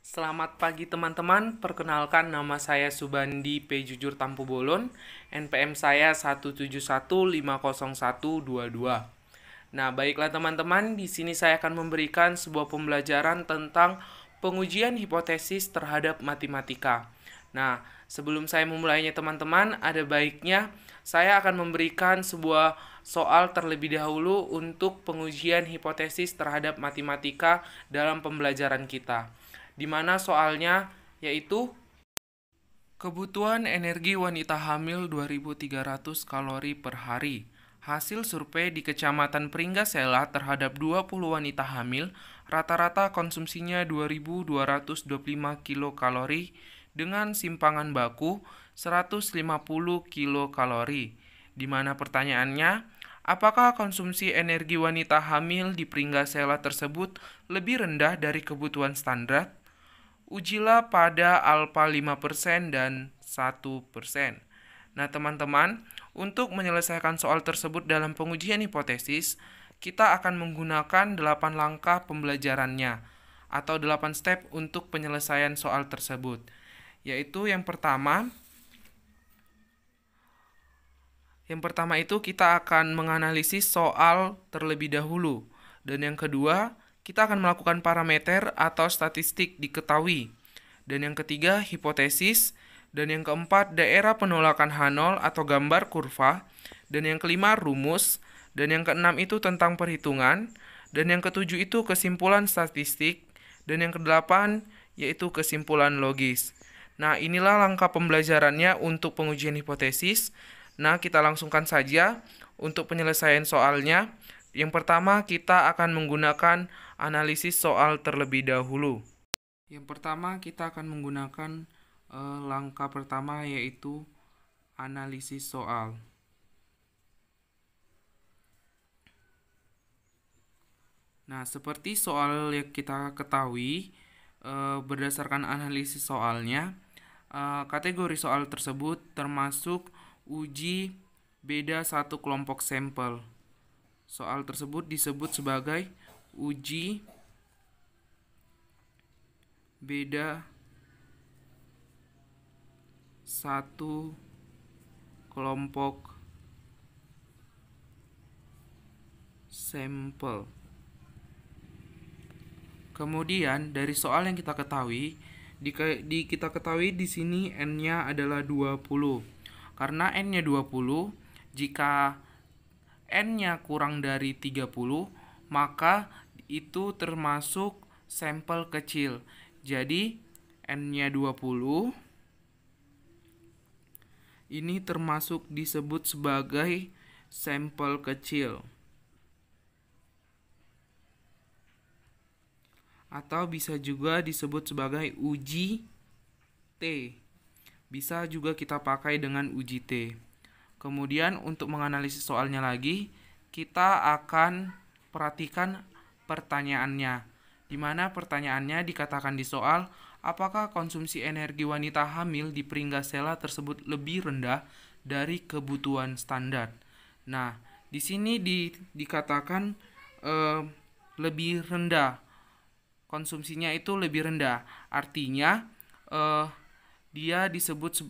Selamat pagi teman-teman, perkenalkan nama saya Subandi P. Jujur Tampu Bolon, NPM saya 171501222. Nah, baiklah teman-teman, di sini saya akan memberikan sebuah pembelajaran tentang pengujian hipotesis terhadap matematika. Nah, sebelum saya memulainya teman-teman, ada baiknya saya akan memberikan sebuah soal terlebih dahulu untuk pengujian hipotesis terhadap matematika dalam pembelajaran kita. Di mana soalnya yaitu kebutuhan energi wanita hamil 2.300 kalori per hari. Hasil survei di Kecamatan Pringgasela terhadap 20 wanita hamil, rata-rata konsumsinya 2.225 kilokalori dengan simpangan baku 150 kilokalori. Di mana pertanyaannya, apakah konsumsi energi wanita hamil di Pringgasela tersebut lebih rendah dari kebutuhan standar? Ujilah pada alfa 5% dan 1%. Nah, teman-teman, untuk menyelesaikan soal tersebut dalam pengujian hipotesis, kita akan menggunakan 8 langkah pembelajarannya atau 8 step untuk penyelesaian soal tersebut. Yaitu yang pertama itu kita akan menganalisis soal terlebih dahulu. Dan yang kedua, kita akan melakukan parameter atau statistik diketahui. Dan yang ketiga, hipotesis. Dan yang keempat, daerah penolakan H0 atau gambar kurva. Dan yang kelima, rumus. Dan yang keenam itu tentang perhitungan. Dan yang ketujuh itu kesimpulan statistik. Dan yang kedelapan yaitu kesimpulan logis. Nah, inilah langkah pembelajarannya untuk pengujian hipotesis. Nah, kita langsungkan saja untuk penyelesaian soalnya. Yang pertama, kita akan menggunakan analisis soal terlebih dahulu. Yang pertama, kita akan menggunakan langkah pertama yaitu analisis soal. Nah, seperti soal yang kita ketahui, berdasarkan analisis soalnya, kategori soal tersebut termasuk uji beda satu kelompok sampel. Soal tersebut disebut sebagai uji beda satu kelompok sampel. Kemudian dari soal yang kita ketahui, kita ketahui di sini n-nya adalah 20. Karena n-nya 20, jika n-nya kurang dari 30, maka itu termasuk sampel kecil. Jadi n-nya 20 ini termasuk disebut sebagai sampel kecil. Atau bisa juga disebut sebagai uji T. Bisa juga kita pakai dengan uji T. Kemudian untuk menganalisis soalnya lagi, kita akan perhatikan pertanyaannya. Di mana pertanyaannya dikatakan di soal, apakah konsumsi energi wanita hamil di Pringgasela tersebut lebih rendah dari kebutuhan standar? Nah, di sini dikatakan lebih rendah. Konsumsinya itu lebih rendah. Artinya dia disebut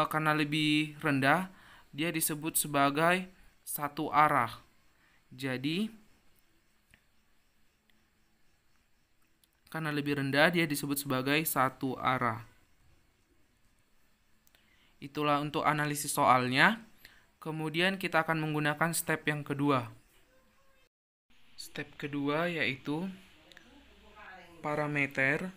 karena lebih rendah, dia disebut sebagai satu arah. Jadi karena lebih rendah dia disebut sebagai satu arah. Itulah untuk analisis soalnya. Kemudian kita akan menggunakan step yang kedua. Step kedua yaitu parameter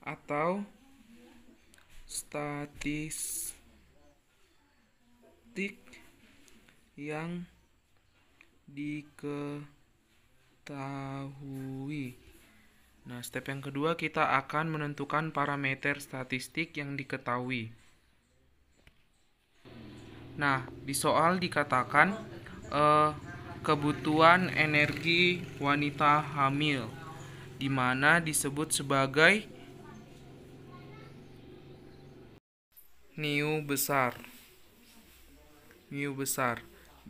atau statistik yang diketahui. Nah, step yang kedua kita akan menentukan parameter statistik yang diketahui. Nah, di soal dikatakan kebutuhan energi wanita hamil, di mana disebut sebagai mu besar.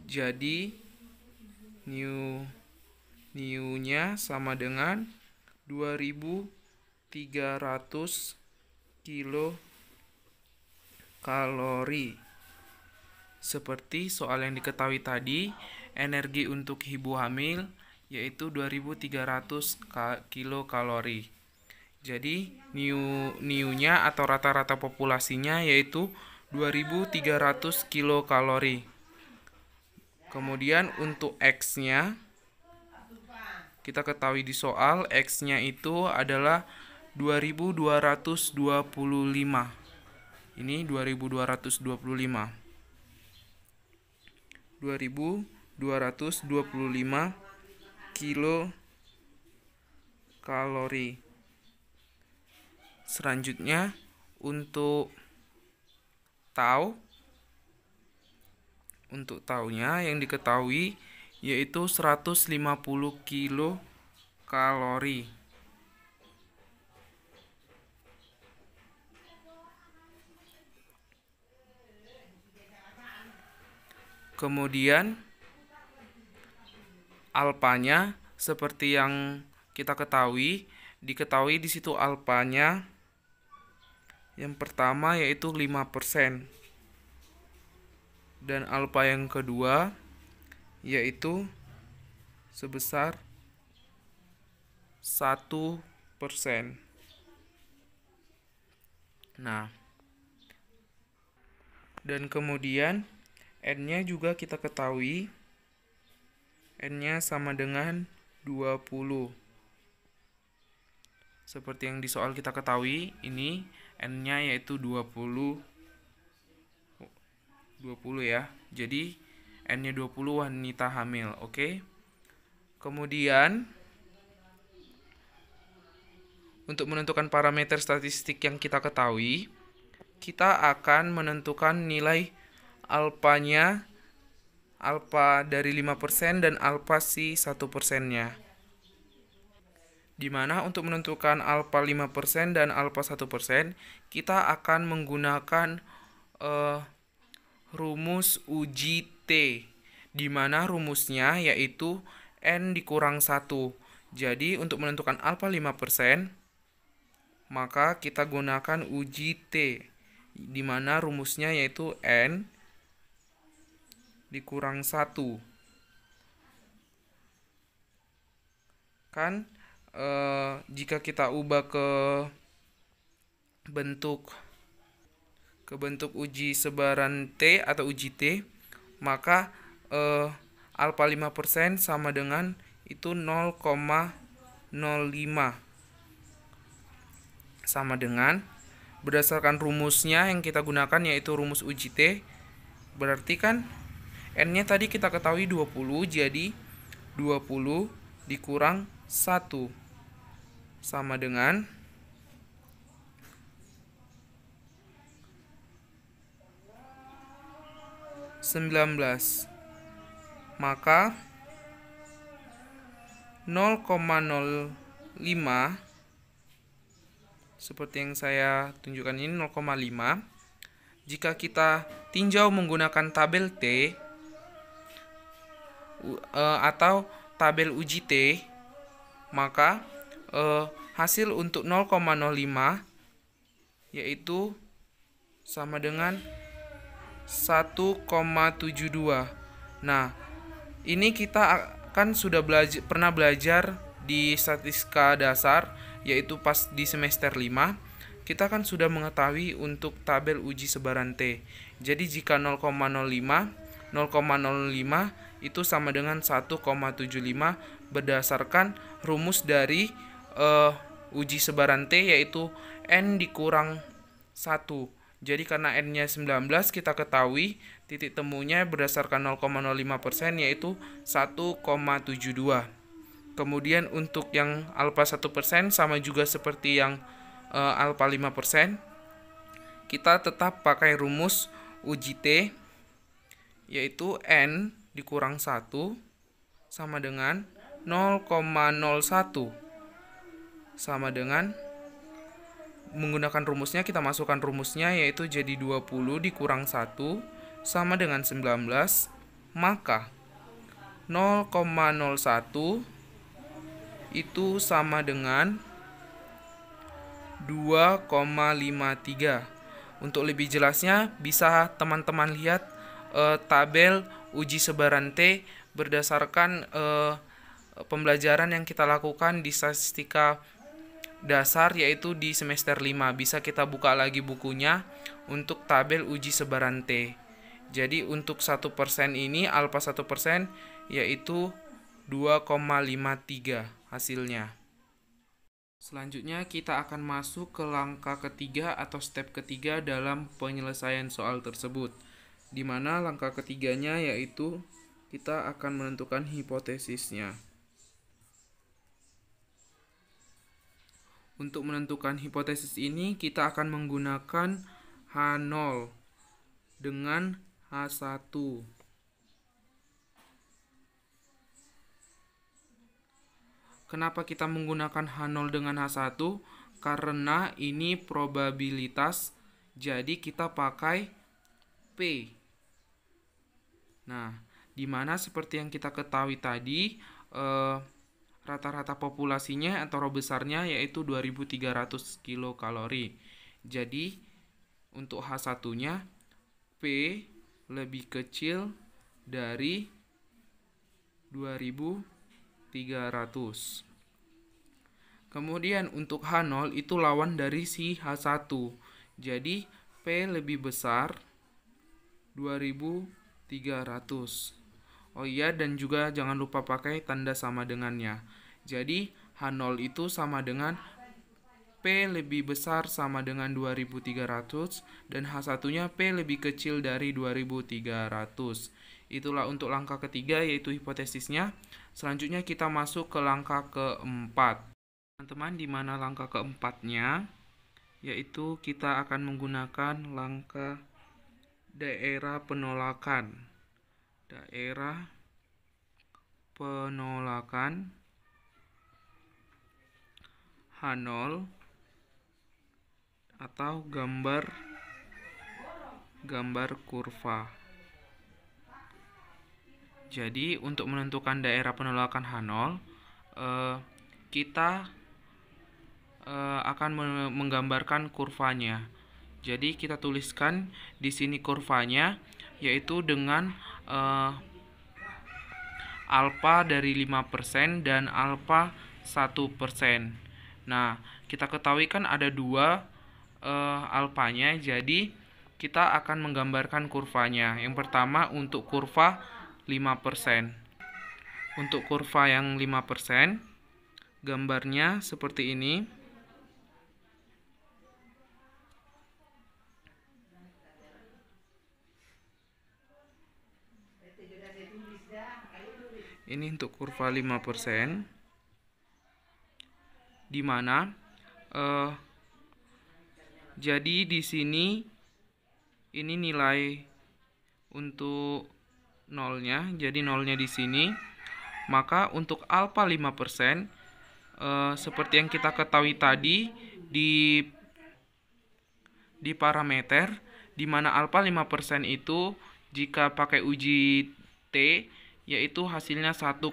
Jadi mu Niu-nya sama dengan 2300 kilokalori. Seperti soal yang diketahui tadi, energi untuk ibu hamil yaitu 2300 kilokalori. Jadi niu-nya atau rata-rata populasinya yaitu 2300 kilokalori. Kemudian untuk X-nya, kita ketahui di soal X-nya itu adalah 2225. Ini 2225. 2225 kilokalori. Selanjutnya untuk taunya yang diketahui yaitu 150 kilokalori. Kemudian alpanya seperti yang kita ketahui, diketahui di situ alpanya yang pertama yaitu 5%. Dan alfa yang kedua yaitu sebesar 1%. Nah, dan kemudian N-nya juga kita ketahui, N-nya sama dengan 20. Seperti yang di soal kita ketahui, ini N-nya yaitu 20 ya. Jadi N-nya 20 wanita hamil, oke? Kemudian untuk menentukan parameter statistik yang kita ketahui, kita akan menentukan nilai alpanya, alfa dari 5% dan alfa si 1%-nya. Dimana untuk menentukan alfa 5% dan alfa 1%, kita akan menggunakan rumus uji T, dimana rumusnya yaitu N dikurang 1. Jadi untuk menentukan alfa 5%, maka kita gunakan uji T, dimana rumusnya yaitu N dikurang 1. Kan jika kita ubah ke bentuk uji sebaran T atau uji T, maka alfa 5% sama dengan itu 0,05. Sama dengan berdasarkan rumusnya yang kita gunakan yaitu rumus uji T, berarti kan N-nya tadi kita ketahui 20, jadi 20 dikurang 1 sama dengan 19. Maka 0,05 seperti yang saya tunjukkan ini 0,5. Jika kita tinjau menggunakan tabel T atau tabel uji T, maka hasil untuk 0,05 yaitu sama dengan 1,72. Nah, ini kita kan sudah pernah belajar di statistika dasar, yaitu pas di semester 5. Kita kan sudah mengetahui untuk tabel uji sebaran T. Jadi jika 0,05 itu sama dengan 1,75 berdasarkan rumus dari uji sebaran T, yaitu N dikurang 1. Jadi karena N-nya 19, kita ketahui titik temunya berdasarkan 0,05% yaitu 1,72. Kemudian untuk yang alfa 1% sama juga seperti yang alfa 5%. Kita tetap pakai rumus uji T, yaitu N dikurang 1 sama dengan 0,01. Sama dengan menggunakan rumusnya, kita masukkan rumusnya yaitu jadi 20 dikurang 1 sama dengan 19, maka 0,01 itu sama dengan 2,53. Untuk lebih jelasnya bisa teman-teman lihat tabel uji sebaran T berdasarkan pembelajaran yang kita lakukan di statistika dasar, yaitu di semester 5. Bisa kita buka lagi bukunya untuk tabel uji sebaran T. Jadi untuk 1% ini, alfa 1% yaitu 2,53 hasilnya. Selanjutnya kita akan masuk ke langkah ketiga atau step ketiga dalam penyelesaian soal tersebut, di mana langkah ketiganya yaitu kita akan menentukan hipotesisnya. Untuk menentukan hipotesis ini kita akan menggunakan H0 dengan H1. Kenapa kita menggunakan H0 dengan H1? Karena ini probabilitas, jadi kita pakai P. Nah, dimana seperti yang kita ketahui tadi, rata-rata populasinya atau besarnya yaitu 2300 kilokalori. Jadi, untuk H1-nya, P lebih kecil dari 2300. Kemudian untuk H0 itu lawan dari si H1. Jadi P lebih besar 2300. Oh iya, dan juga jangan lupa pakai tanda sama dengannya. Jadi H0 itu sama dengan P lebih besar sama dengan 2300 dan H1-nya P lebih kecil dari 2300. Itulah untuk langkah ketiga, yaitu hipotesisnya. Selanjutnya kita masuk ke langkah keempat. Teman-teman, di mana langkah keempatnya yaitu kita akan menggunakan langkah daerah penolakan. Daerah penolakan H0 atau gambar kurva. Jadi untuk menentukan daerah penolakan H0, kita akan menggambarkan kurvanya. Jadi kita tuliskan di sini kurvanya, yaitu dengan alfa dari 5% dan alfa 1%. Nah, kita ketahui kan ada dua alfanya, jadi kita akan menggambarkan kurvanya. Yang pertama untuk kurva 5%. Untuk kurva yang 5%, gambarnya seperti ini. Ini untuk kurva 5%, di mana jadi di sini ini nilai untuk nolnya, jadi nolnya di sini. Maka untuk alfa 5%, seperti yang kita ketahui tadi di parameter, di mana alfa 5% itu jika pakai uji T yaitu hasilnya 1,72.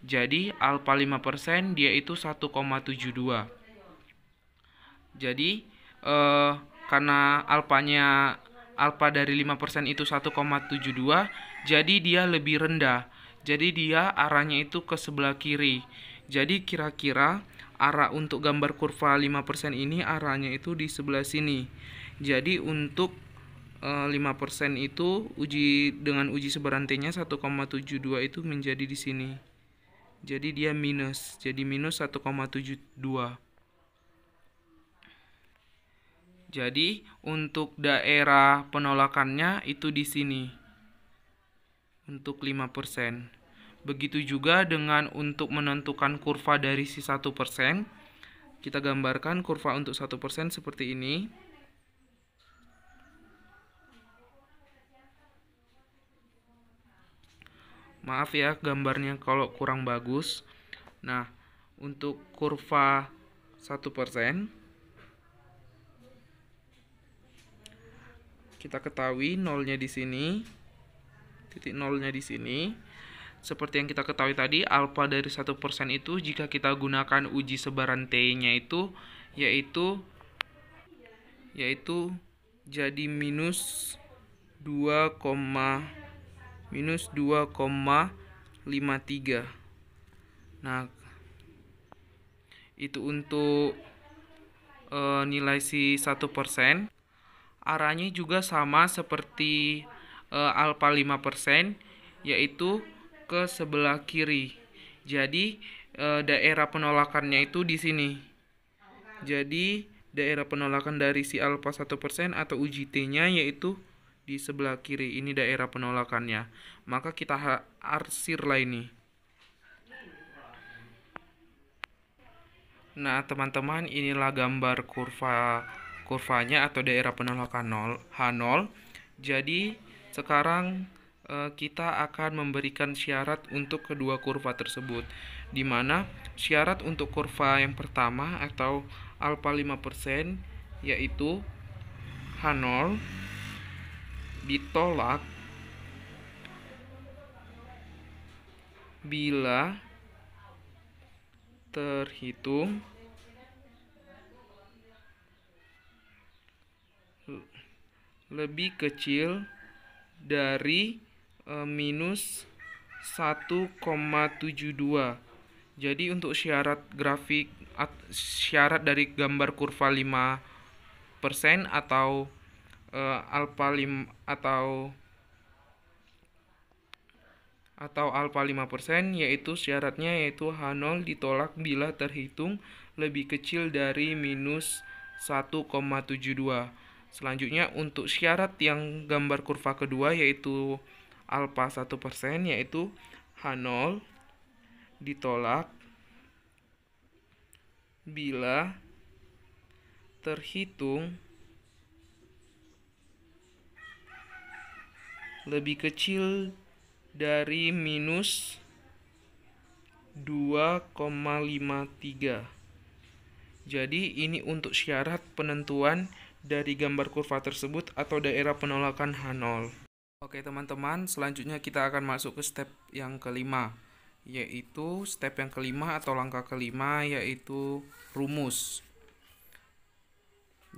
Jadi alfa 5% dia itu 1,72. Jadi karena alfa dari 5% itu 1,72, jadi dia lebih rendah. Jadi dia arahnya itu ke sebelah kiri. Jadi kira-kira arah untuk gambar kurva 5% ini arahnya itu di sebelah sini. Jadi untuk 5% itu dengan uji sebaran T-nya 1,72 itu menjadi di sini. Jadi dia minus. Jadi minus 1,72. Jadi untuk daerah penolakannya itu di sini. Untuk 5%. Begitu juga dengan untuk menentukan kurva dari si 1%. Kita gambarkan kurva untuk 1% seperti ini. Maaf ya gambarnya kalau kurang bagus. Nah, untuk kurva 1%, kita ketahui nolnya di sini, titik nolnya di sini. seperti yang kita ketahui tadi, alfa dari 1% itu jika kita gunakan uji sebaran T-nya itu yaitu jadi minus 2,53. Nah, itu untuk nilai si 1%. Arahnya juga sama seperti alfa 5%, yaitu ke sebelah kiri. Jadi daerah penolakannya itu di sini. Jadi daerah penolakan dari si alfa 1% atau uji T-nya yaitu di sebelah kiri. Ini daerah penolakannya. Maka kita arsir lah ini. Nah, teman-teman, inilah gambar kurvanya atau daerah penolakan H0. Jadi, sekarang kita akan memberikan syarat untuk kedua kurva tersebut, di mana syarat untuk kurva yang pertama atau alfa 5% yaitu H0 ditolak bila terhitung lebih kecil dari minus 1,72. Jadi untuk syarat dari gambar kurva 5% atau alfa 5 atau alfa 5% yaitu syaratnya yaitu H0 ditolak bila terhitung lebih kecil dari minus 1,72. Selanjutnya untuk syarat yang gambar kurva kedua yaitu alfa 1% yaitu H0 ditolak bila terhitung lebih kecil dari minus 2,53. Jadi ini untuk syarat penentuan dari gambar kurva tersebut atau daerah penolakan H0. Oke teman-teman, selanjutnya kita akan masuk ke step yang kelima, yaitu step yang kelima atau langkah kelima yaitu rumus.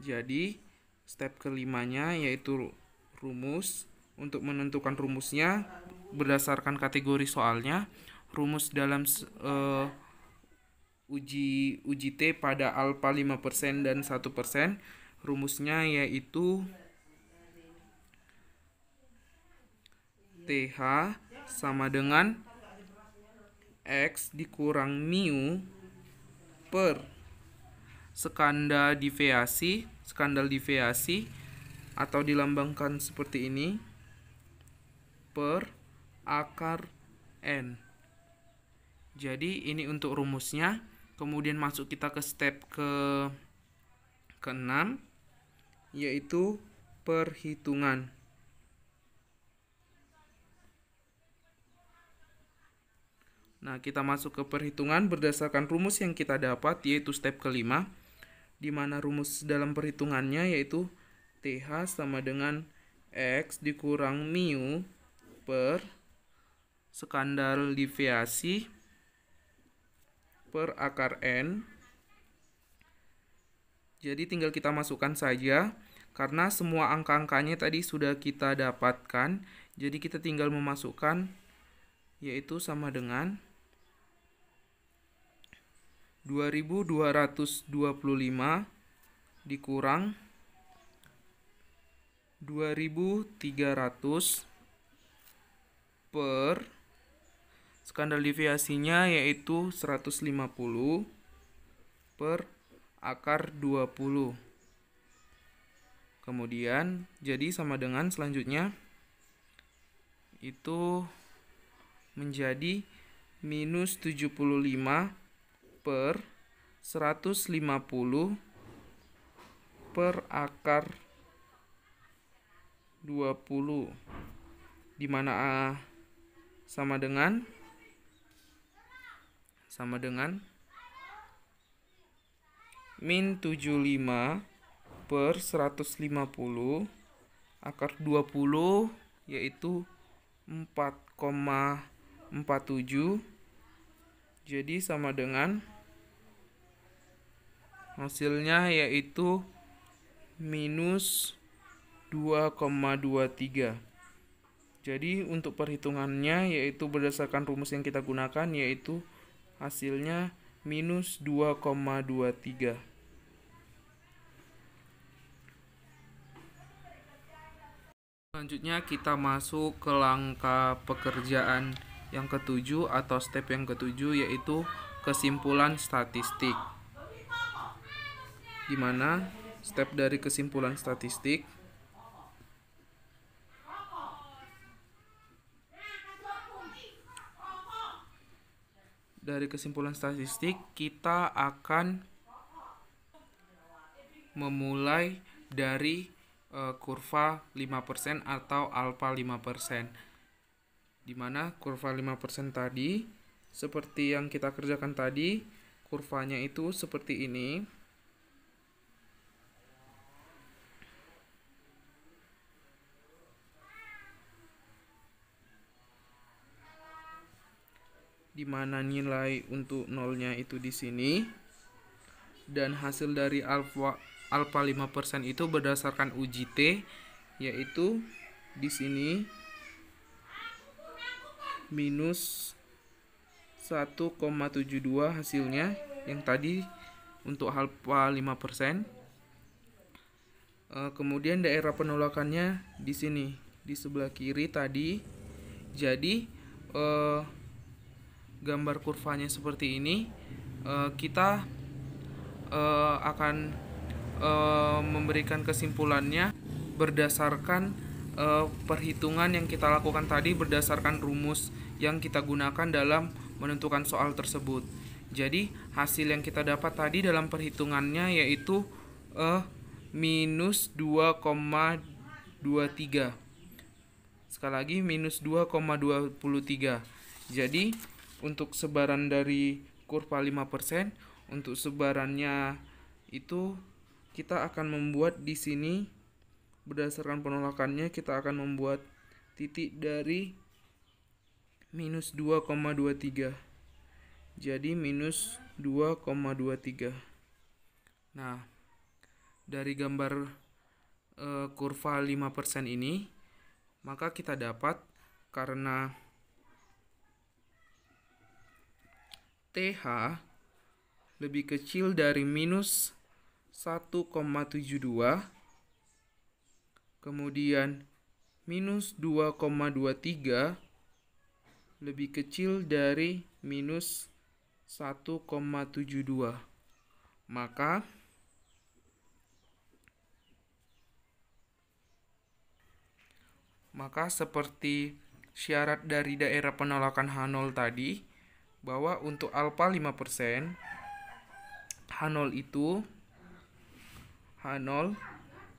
Jadi step kelimanya yaitu rumus. Untuk menentukan rumusnya berdasarkan kategori soalnya, rumus dalam uji T pada alfa 5% dan 1%, rumusnya yaitu TH sama dengan X dikurang mu per skandal deviasi atau dilambangkan seperti ini per akar N. Jadi ini untuk rumusnya. Kemudian masuk kita ke step ke-6 yaitu perhitungan. Nah, kita masuk ke perhitungan berdasarkan rumus yang kita dapat yaitu step kelima, di mana rumus dalam perhitungannya yaitu TH sama dengan X dikurang mu per skandal deviasi per akar N. Jadi tinggal kita masukkan saja karena semua angka-angkanya tadi sudah kita dapatkan. Jadi kita tinggal memasukkan yaitu sama dengan 2225 dikurang 2300 per skandal deviasinya yaitu 150 per akar 20. Kemudian jadi sama dengan selanjutnya itu menjadi minus 75 per 150 per akar 20, di mana sama dengan min 75 per 150 akar 20 yaitu 4,5. 47. Jadi sama dengan hasilnya yaitu minus 2,23. Jadi untuk perhitungannya yaitu berdasarkan rumus yang kita gunakan yaitu hasilnya minus 2,23. Selanjutnya kita masuk ke langkah pekerjaan yang ketujuh atau step yang ketujuh yaitu kesimpulan statistik. Di mana step dari kesimpulan statistik kita akan memulai dari kurva 5% atau alfa 5%. Di mana kurva 5% tadi seperti yang kita kerjakan tadi, kurvanya itu seperti ini. Di mana nilai untuk nolnya itu di sini. Dan hasil dari alfa 5% itu berdasarkan uji T yaitu di sini minus 1,72 hasilnya yang tadi untuk alfa 5%. Kemudian daerah penolakannya di sini di sebelah kiri tadi. Jadi gambar kurvanya seperti ini. Kita akan memberikan kesimpulannya berdasarkan perhitungan yang kita lakukan tadi berdasarkan rumus yang kita gunakan dalam menentukan soal tersebut. Jadi hasil yang kita dapat tadi dalam perhitungannya yaitu minus 2,23. Sekali lagi minus 2,23. Jadi untuk sebaran dari kurva 5%, untuk sebarannya itu kita akan membuat di sini berdasarkan penolakannya kita akan membuat titik dari minus 2,23. Jadi minus 2,23. Nah, dari gambar kurva 5% ini maka kita dapat karena TH lebih kecil dari minus 1,72, kemudian minus 2,23 lebih kecil dari minus 1,72. Maka seperti syarat dari daerah penolakan H0 tadi, bahwa untuk alfa 5%, H0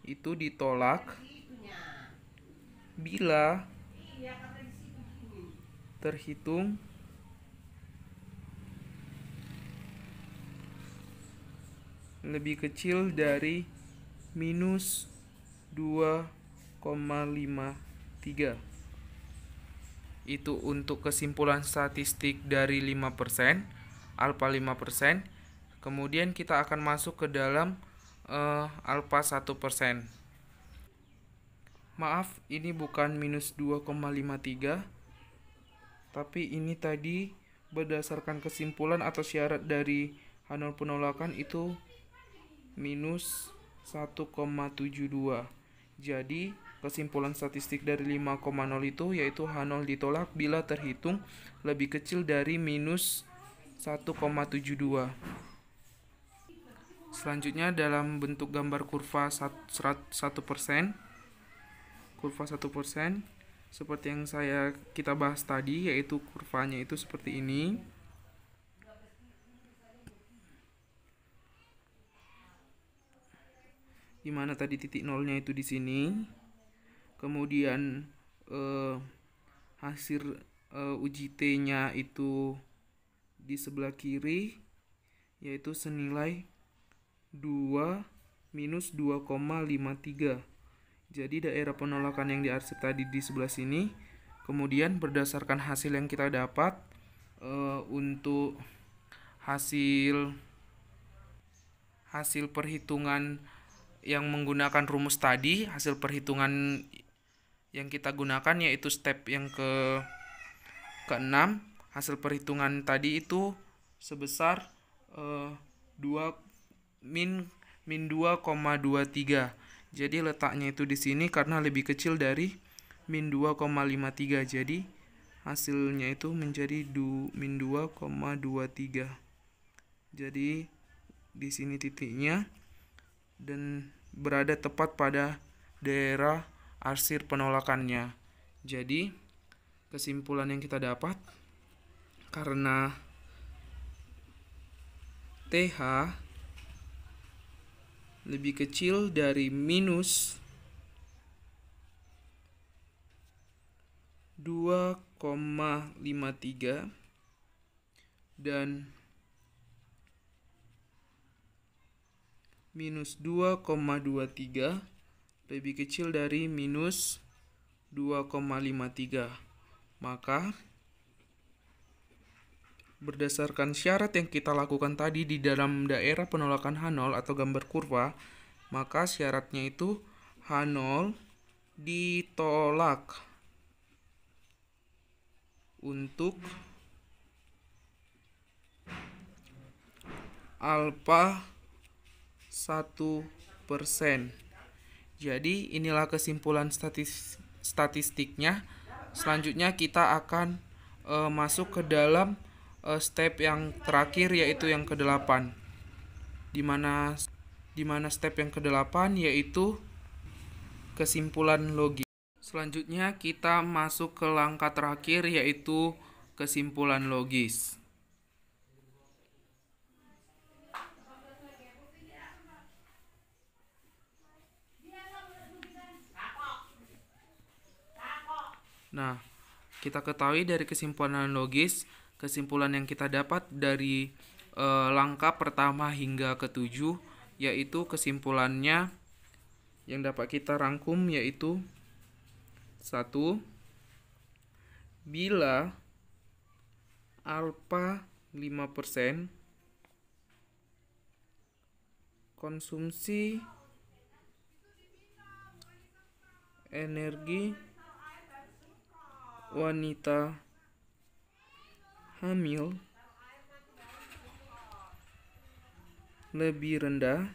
itu ditolak bila terhitung lebih kecil dari minus 2,53. Itu untuk kesimpulan statistik dari 5%, alfa 5%. Kemudian kita akan masuk ke dalam alfa 1%. Maaf, ini bukan minus 2,53, tapi ini tadi berdasarkan kesimpulan atau syarat dari H0 penolakan itu minus 1,72. Jadi kesimpulan statistik dari 5,0 itu yaitu H0 ditolak bila terhitung lebih kecil dari minus 1,72. Selanjutnya dalam bentuk gambar kurva 1%. Kurva 1% seperti yang kita bahas tadi, yaitu kurvanya itu seperti ini. Di mana tadi titik nolnya itu di sini. Kemudian hasil uji T-nya itu di sebelah kiri, yaitu senilai 2 minus 2,53. Jadi daerah penolakan yang diarsip tadi di sebelah sini, Kemudian berdasarkan hasil yang kita dapat, untuk hasil perhitungan yang menggunakan rumus tadi, hasil perhitungan yang kita gunakan yaitu step yang ke-6, hasil perhitungan tadi itu sebesar 2 min 2,23. Jadi letaknya itu di sini karena lebih kecil dari min 2,53. Jadi hasilnya itu menjadi min 2,23. Jadi di sini titiknya dan berada tepat pada daerah arsir penolakannya. Jadi kesimpulan yang kita dapat, karena TH lebih kecil dari minus 2,53 dan minus 2,23 lebih kecil dari minus 2,53. Maka berdasarkan syarat yang kita lakukan tadi di dalam daerah penolakan H0 atau gambar kurva, maka syaratnya itu H0 ditolak untuk alfa 1%. Jadi inilah kesimpulan statistiknya. Selanjutnya kita akan masuk ke dalam step yang terakhir, yaitu yang ke-8. Di mana step yang ke-8 yaitu kesimpulan logis. Selanjutnya kita masuk ke langkah terakhir, yaitu kesimpulan logis. Nah, kita ketahui dari kesimpulan logis, kesimpulan yang kita dapat dari langkah pertama hingga ke-7, yaitu kesimpulannya yang dapat kita rangkum yaitu 1. Bila alfa 5%, konsumsi energi wanita hamil lebih rendah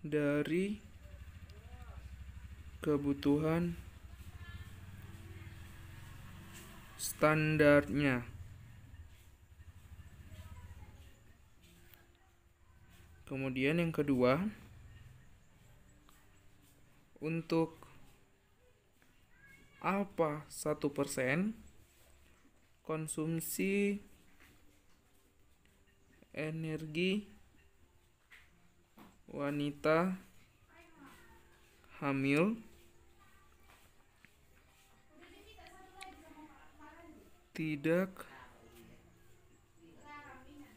dari kebutuhan standarnya. Kemudian yang kedua, untuk alfa 1%, konsumsi energi wanita hamil tidak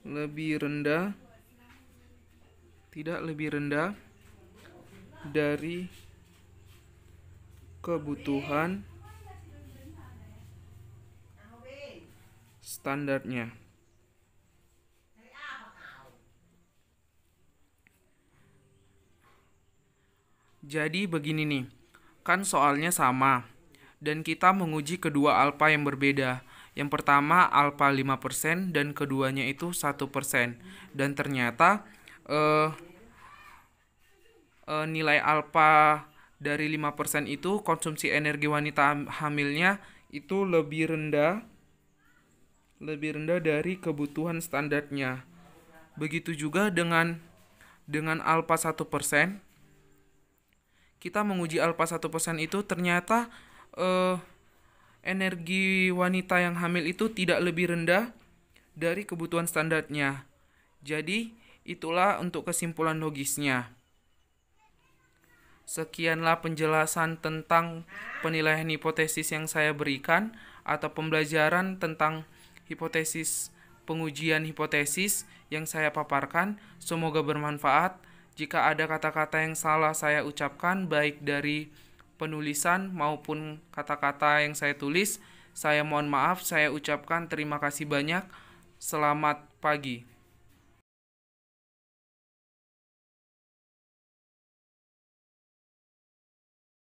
lebih rendah dari kebutuhan standarnya. Jadi begini nih, kan soalnya sama dan kita menguji kedua alfa yang berbeda. Yang pertama alfa 5% dan keduanya itu 1%. Dan ternyata nilai alfa dari 5% itu konsumsi energi wanita hamilnya itu lebih rendah dari kebutuhan standarnya. Begitu juga dengan alfa 1%. Kita menguji alfa 1% itu ternyata energi wanita yang hamil itu tidak lebih rendah dari kebutuhan standarnya. Jadi itulah untuk kesimpulan logisnya. Sekianlah penjelasan tentang penilaian hipotesis yang saya berikan atau pembelajaran tentang hipotesis, pengujian hipotesis yang saya paparkan. Semoga bermanfaat. Jika ada kata-kata yang salah saya ucapkan, baik dari penulisan maupun kata-kata yang saya tulis, saya mohon maaf, saya ucapkan terima kasih banyak. Selamat pagi.